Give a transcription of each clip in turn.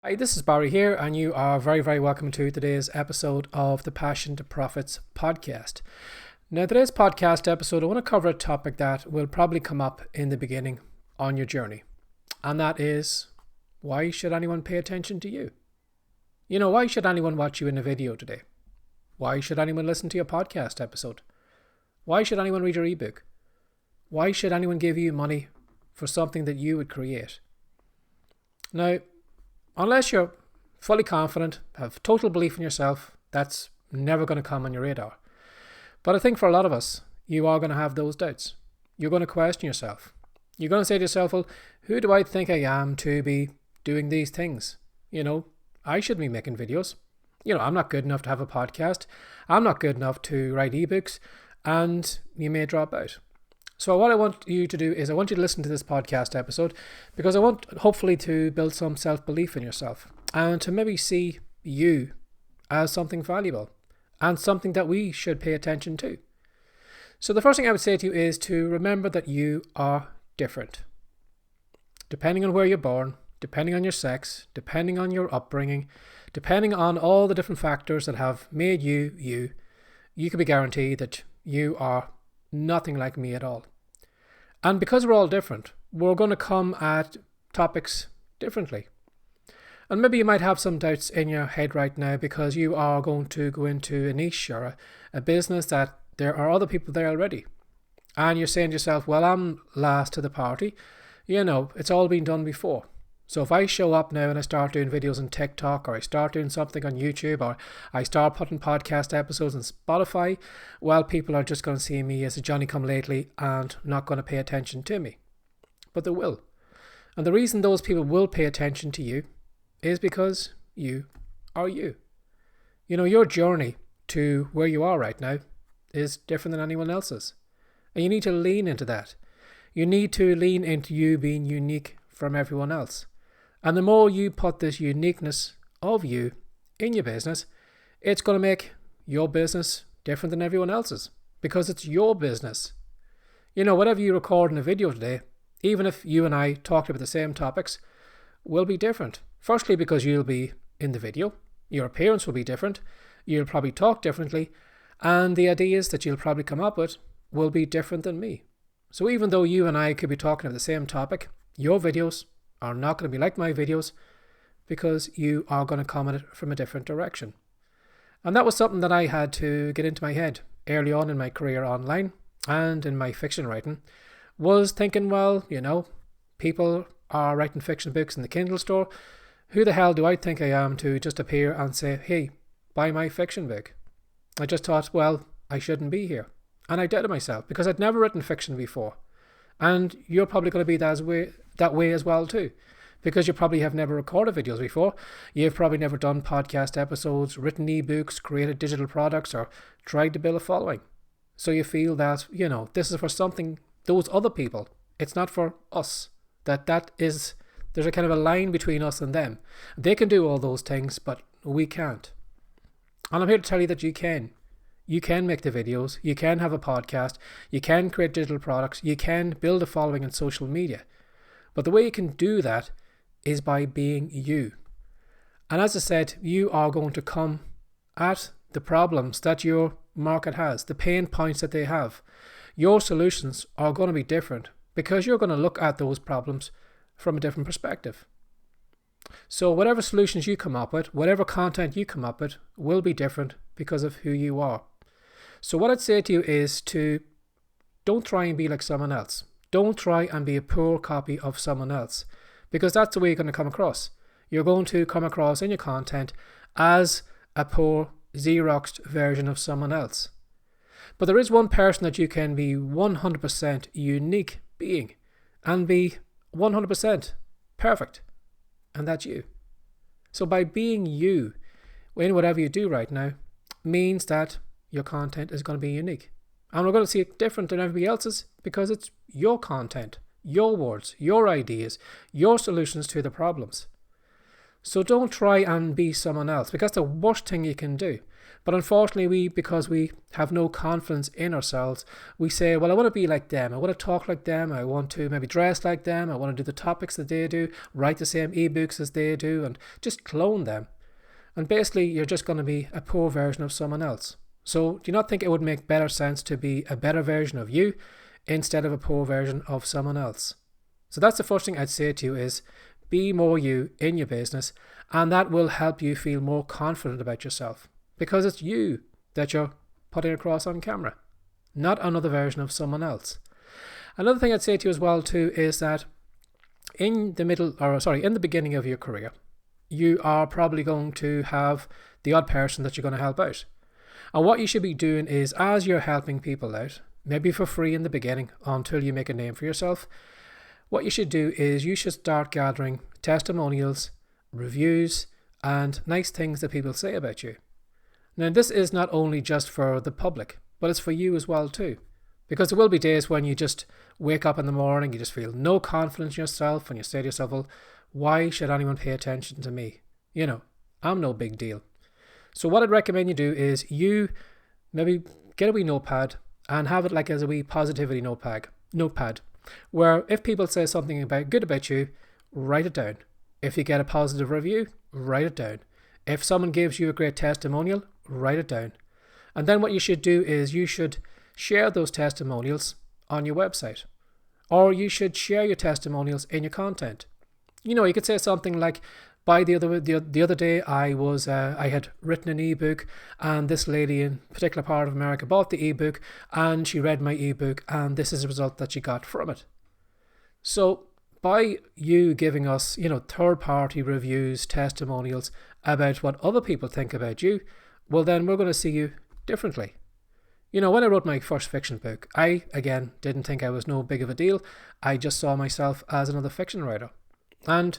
Hi, this is Barry here, and you are very, very welcome to today's episode of the Passion to Profits podcast. Now, today's podcast episode, I want to cover a topic that will probably come up in the beginning on your journey, and that is, why should anyone pay attention to you? Why should anyone watch you in a video today? Why should anyone listen to your podcast episode? Why should anyone read your ebook? Why should anyone give you money for something that you would create? Now, unless you're fully confident, have total belief in yourself, that's never going to come on your radar. But I think for a lot of us, you are going to have those doubts. You're going to question yourself. You're going to say to yourself, well, who do I think I am to be doing these things? I shouldn't be making videos. I'm not good enough to have a podcast. I'm not good enough to write ebooks, and you may drop out. So what I want you to do is I want you to listen to this podcast episode because I want hopefully to build some self-belief in yourself and to maybe see you as something valuable and something that we should pay attention to. So the first thing I would say to you is to remember that you are different. Depending on where you're born, depending on your sex, depending on your upbringing, depending on all the different factors that have made you, you can be guaranteed that you are nothing like me at all. And because we're all different, we're going to come at topics differently. And maybe you might have some doubts in your head right now because you are going to go into a niche or a business that there are other people there already. And you're saying to yourself, well, I'm last to the party. It's all been done before. So if I show up now and I start doing videos on TikTok, or I start doing something on YouTube, or I start putting podcast episodes on Spotify, well, people are just going to see me as a Johnny-come-lately and not going to pay attention to me. But they will. And the reason those people will pay attention to you is because you are you. Your journey to where you are right now is different than anyone else's. And you need to lean into that. You need to lean into you being unique from everyone else. And the more you put this uniqueness of you in your business, it's going to make your business different than everyone else's because it's your business. Whatever you record in a video today, even if you and I talked about the same topics, will be different. Firstly, because you'll be in the video, your appearance will be different, you'll probably talk differently, and the ideas that you'll probably come up with will be different than me. So even though you and I could be talking about the same topic, your videos are not going to be like my videos because you are going to come at it from a different direction. And that was something that I had to get into my head early on in my career online and in my fiction writing, was thinking, well, people are writing fiction books in the Kindle store. Who the hell do I think I am to just appear and say, hey, buy my fiction book? I just thought, well, I shouldn't be here. And I doubted myself because I'd never written fiction before. And you're probably going to be that way as well too, because you probably have never recorded videos before. You've probably never done podcast episodes, written ebooks, created digital products, or tried to build a following. So you feel that, this is for something, those other people. It's not for us. There's a kind of a line between us and them. They can do all those things, but we can't. And I'm here to tell you that you can. You can make the videos, you can have a podcast, you can create digital products, you can build a following on social media. But the way you can do that is by being you. And as I said, you are going to come at the problems that your market has, the pain points that they have. Your solutions are going to be different because you're going to look at those problems from a different perspective. So whatever solutions you come up with, whatever content you come up with will be different because of who you are. So what I'd say to you is to don't try and be like someone else. Don't try and be a poor copy of someone else because that's the way you're going to come across. You're going to come across in your content as a poor Xeroxed version of someone else. But there is one person that you can be 100% unique being and be 100% perfect. And that's you. So by being you in whatever you do right now means that your content is going to be unique. And we're going to see it different than everybody else's because it's your content, your words, your ideas, your solutions to the problems. So don't try and be someone else, because that's the worst thing you can do. But unfortunately, because we have no confidence in ourselves, we say, well, I want to be like them. I want to talk like them. I want to maybe dress like them. I want to do the topics that they do, write the same ebooks as they do, and just clone them. And basically, you're just going to be a poor version of someone else. So do you not think it would make better sense to be a better version of you instead of a poor version of someone else? So that's the first thing I'd say to you is be more you in your business, and that will help you feel more confident about yourself, because it's you that you're putting across on camera, not another version of someone else. Another thing I'd say to you as well too is that in the beginning of your career, you are probably going to have the odd person that you're going to help out. And what you should be doing is, as you're helping people out, maybe for free in the beginning until you make a name for yourself, what you should do is you should start gathering testimonials, reviews, and nice things that people say about you. Now, this is not only just for the public, but it's for you as well too. Because there will be days when you just wake up in the morning, you just feel no confidence in yourself, and you say to yourself, well, why should anyone pay attention to me? I'm no big deal. So what I'd recommend you do is you maybe get a wee notepad and have it like as a wee positivity notepad, where if people say something good about you, write it down. If you get a positive review, write it down. If someone gives you a great testimonial, write it down. And then what you should do is you should share those testimonials on your website, or you should share your testimonials in your content. You could say something like, the other day I had written an ebook, and this lady in a particular part of America bought the ebook, and she read my ebook, and this is the result that she got from it. So by you giving us, third-party reviews, testimonials about what other people think about you, well, then we're going to see you differently. When I wrote my first fiction book, I, again, didn't think I was no big of a deal. I just saw myself as another fiction writer. And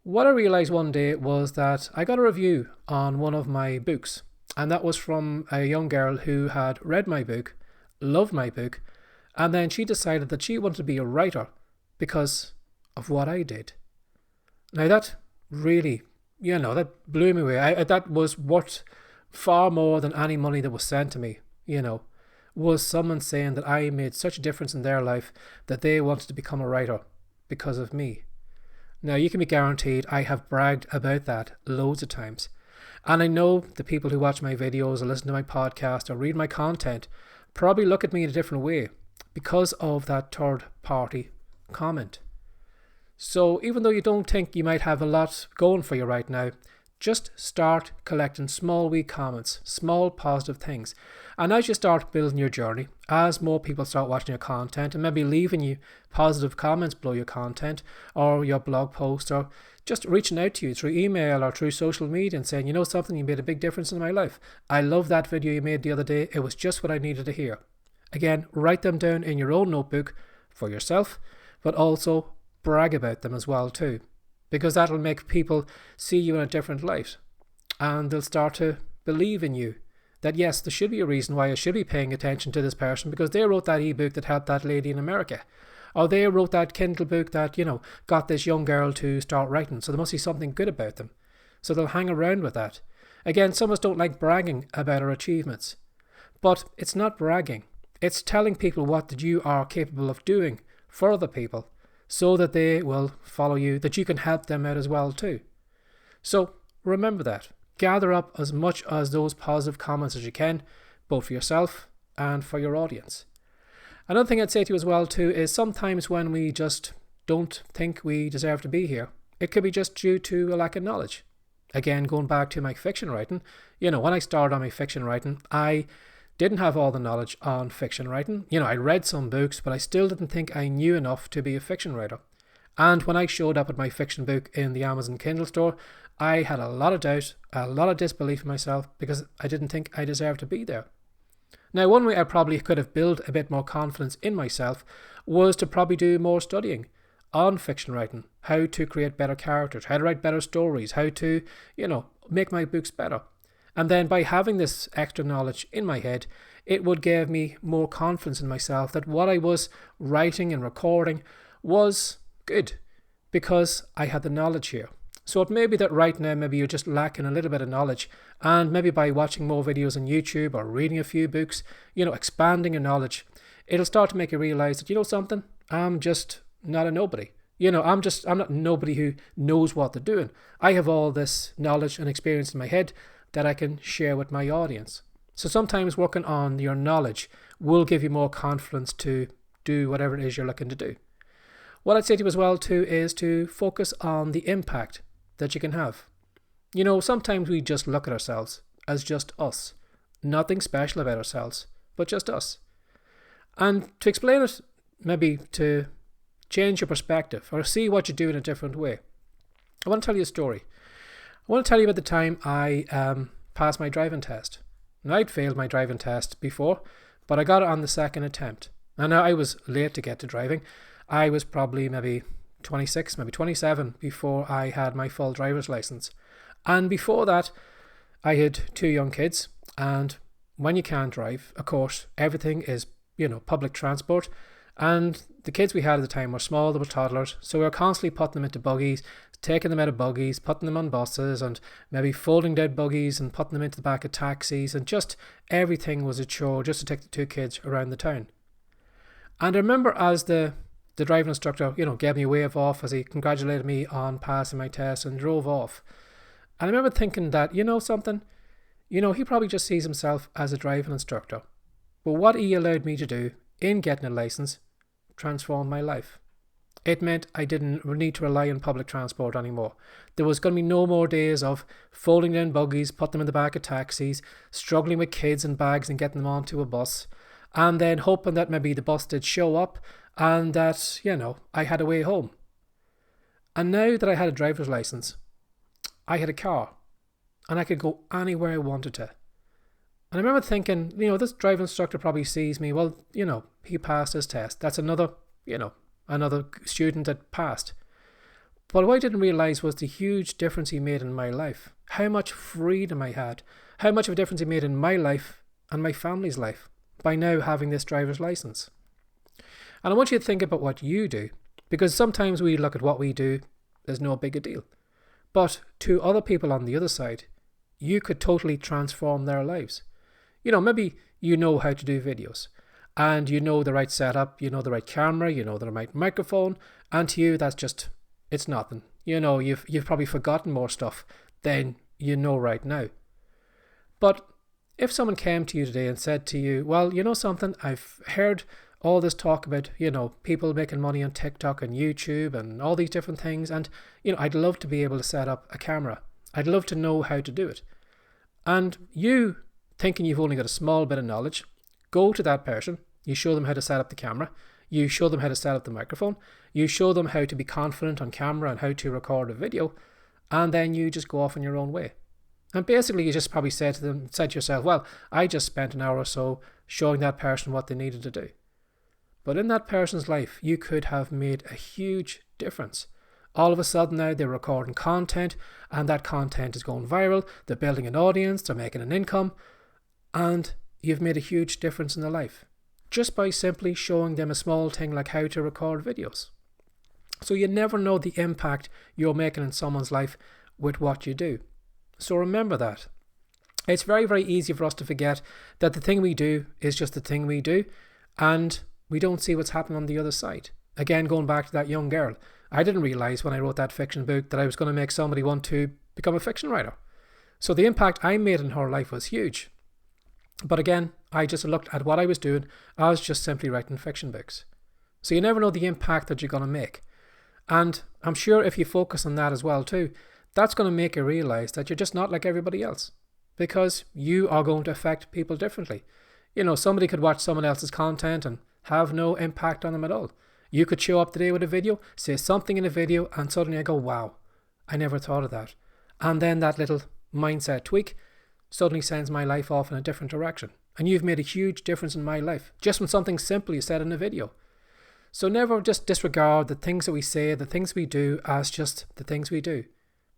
what I realized one day was that I got a review on one of my books, and that was from a young girl who had read my book, loved my book, and then she decided that she wanted to be a writer because of what I did. Now that really, that blew me away. That was worth far more than any money that was sent to me, was someone saying that I made such a difference in their life that they wanted to become a writer because of me. Now, you can be guaranteed I have bragged about that loads of times. And I know the people who watch my videos or listen to my podcast or read my content probably look at me in a different way because of that third party comment. So even though you don't think you might have a lot going for you right now, just start collecting small wee comments, small positive things. And as you start building your journey, as more people start watching your content and maybe leaving you positive comments below your content or your blog post, or just reaching out to you through email or through social media and saying, something, you made a big difference in my life. I love that video you made the other day. It was just what I needed to hear. Again, write them down in your own notebook for yourself, but also brag about them as well too, because that'll make people see you in a different light, and they'll start to believe in you. That yes, there should be a reason why I should be paying attention to this person, because they wrote that ebook that helped that lady in America. Or they wrote that Kindle book that, got this young girl to start writing. So there must be something good about them. So they'll hang around with that. Again, some of us don't like bragging about our achievements. But it's not bragging. It's telling people what you are capable of doing for other people, so that they will follow you, that you can help them out as well too. So remember that. Gather up as much as those positive comments as you can, both for yourself and for your audience. Another thing I'd say to you as well too is sometimes when we just don't think we deserve to be here, it could be just due to a lack of knowledge. Again, going back to my fiction writing, when I started on my fiction writing, I didn't have all the knowledge on fiction writing. I read some books, but I still didn't think I knew enough to be a fiction writer. And when I showed up at my fiction book in the Amazon Kindle store, I had a lot of doubt, a lot of disbelief in myself, because I didn't think I deserved to be there. Now, one way I probably could have built a bit more confidence in myself was to probably do more studying on fiction writing, how to create better characters, how to write better stories, how to, make my books better. And then by having this extra knowledge in my head, it would give me more confidence in myself that what I was writing and recording was good, because I had the knowledge here. So it may be that right now, maybe you're just lacking a little bit of knowledge, and maybe by watching more videos on YouTube or reading a few books, expanding your knowledge, it'll start to make you realize that, something, I'm just not a nobody. I'm not nobody who knows what they're doing. I have all this knowledge and experience in my head that I can share with my audience. So sometimes working on your knowledge will give you more confidence to do whatever it is you're looking to do. What I'd say to you as well too is to focus on the impact that you can have. Sometimes we just look at ourselves as just us. Nothing special about ourselves, but just us. And to explain it, maybe to change your perspective or see what you do in a different way, I want to tell you a story. I want to tell you about the time I passed my driving test. Now, I'd failed my driving test before, but I got it on the second attempt. And I was late to get to driving. I was probably maybe 26, maybe 27 before I had my full driver's license. And before that, I had 2 young kids. And when you can't drive, of course, everything is, public transport. And the kids we had at the time were small, they were toddlers. So we were constantly putting them into buggies, taking them out of buggies, putting them on buses, and maybe folding dead buggies and putting them into the back of taxis. And just everything was a chore just to take the 2 kids around the town. And I remember as the driving instructor, gave me a wave off as he congratulated me on passing my test and drove off. And I remember thinking that, something, he probably just sees himself as a driving instructor. But what he allowed me to do in getting a license transformed my life. It meant I didn't need to rely on public transport anymore. There was going to be no more days of folding down buggies, putting them in the back of taxis, struggling with kids and bags and getting them onto a bus, and then hoping that maybe the bus did show up and that, I had a way home. And now that I had a driver's license, I had a car and I could go anywhere I wanted to. And I remember thinking, this driving instructor probably sees me, well, he passed his test. That's another student that passed. But what I didn't realize was the huge difference he made in my life, how much freedom I had, how much of a difference he made in my life and my family's life by now having this driver's license. And I want you to think about what you do, because sometimes we look at what we do as no big a deal. But to other people on the other side, you could totally transform their lives. Maybe you know how to do videos and you know the right setup, you know the right camera, you know the right microphone, and to you it's nothing. You've probably forgotten more stuff than you know right now. But if someone came to you today and said to you, well, something, I've heard all this talk about, people making money on TikTok and YouTube and all these different things, and, I'd love to be able to set up a camera. I'd love to know how to do it. And you, thinking you've only got a small bit of knowledge, go to that person, you show them how to set up the camera, you show them how to set up the microphone, you show them how to be confident on camera and how to record a video, and then you just go off in your own way. And basically you just probably said to yourself, well, I just spent an hour or so showing that person what they needed to do. But in that person's life, you could have made a huge difference. All of a sudden now they're recording content and that content is going viral, they're building an audience, they're making an income, and you've made a huge difference in their life just by simply showing them a small thing like how to record videos. So you never know the impact you're making in someone's life with what you do. So remember that. It's very, very easy for us to forget that the thing we do is just the thing we do, and we don't see what's happening on the other side. Again, going back to that young girl, I didn't realize when I wrote that fiction book that I was going to make somebody want to become a fiction writer. So the impact I made in her life was huge. But again, I just looked at what I was doing as just simply writing fiction books. So you never know the impact that you're going to make. And I'm sure if you focus on that as well too, that's going to make you realize that you're just not like everybody else, because you are going to affect people differently. Somebody could watch someone else's content and have no impact on them at all. You could show up today with a video, say something in a video, and suddenly I go, wow, I never thought of that. And then that little mindset tweak suddenly sends my life off in a different direction. And you've made a huge difference in my life, just from something simple you said in a video. So never just disregard the things that we say, the things we do as just the things we do,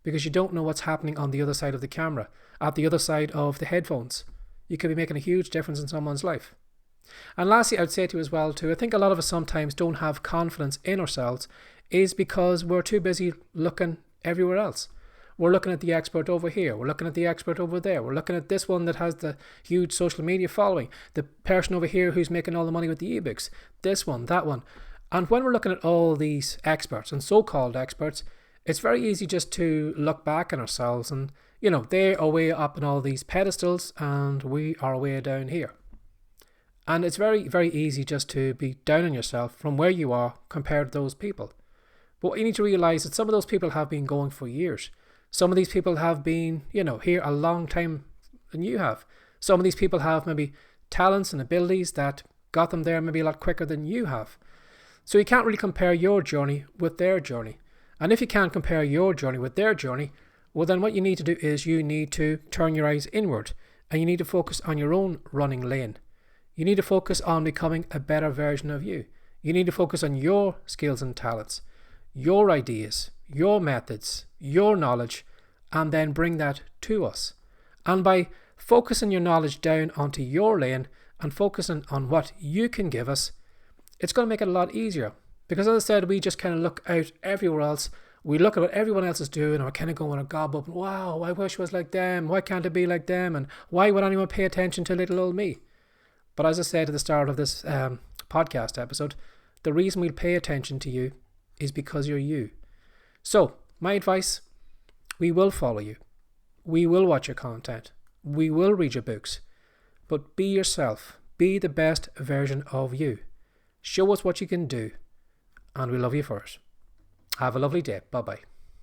because you don't know what's happening on the other side of the camera, at the other side of the headphones. You could be making a huge difference in someone's life. And lastly, I would say to you as well too, I think a lot of us sometimes don't have confidence in ourselves is because we're too busy looking everywhere else. We're looking at the expert over here. We're looking at the expert over there. We're looking at this one that has the huge social media following. The person over here who's making all the money with the ebooks. This one, that one. And when we're looking at all these experts and so-called experts, it's very easy just to look back on ourselves and, they are way up on all these pedestals and we are way down here. And it's very, very easy just to be down on yourself from where you are compared to those people. But what you need to realize that some of those people have been going for years. Some of these people have been, here a long time than you have. Some of these people have maybe talents and abilities that got them there maybe a lot quicker than you have. So you can't really compare your journey with their journey. And if you can't compare your journey with their journey, well then what you need to do is you need to turn your eyes inward and you need to focus on your own running lane. You need to focus on becoming a better version of you. You need to focus on your skills and talents, your ideas, your methods, your knowledge, and then bring that to us. And by focusing your knowledge down onto your lane and focusing on what you can give us, it's going to make it a lot easier. Because as I said, we just kind of look out everywhere else. We look at what everyone else is doing and we're kind of going a gob up. Wow, I wish I was like them. Why can't it be like them? And why would anyone pay attention to little old me? But as I said at the start of this podcast episode, the reason we'll pay attention to you is because you're you. So, my advice, we will follow you. We will watch your content. We will read your books. But be yourself. Be the best version of you. Show us what you can do. And we love you for it. Have a lovely day. Bye-bye.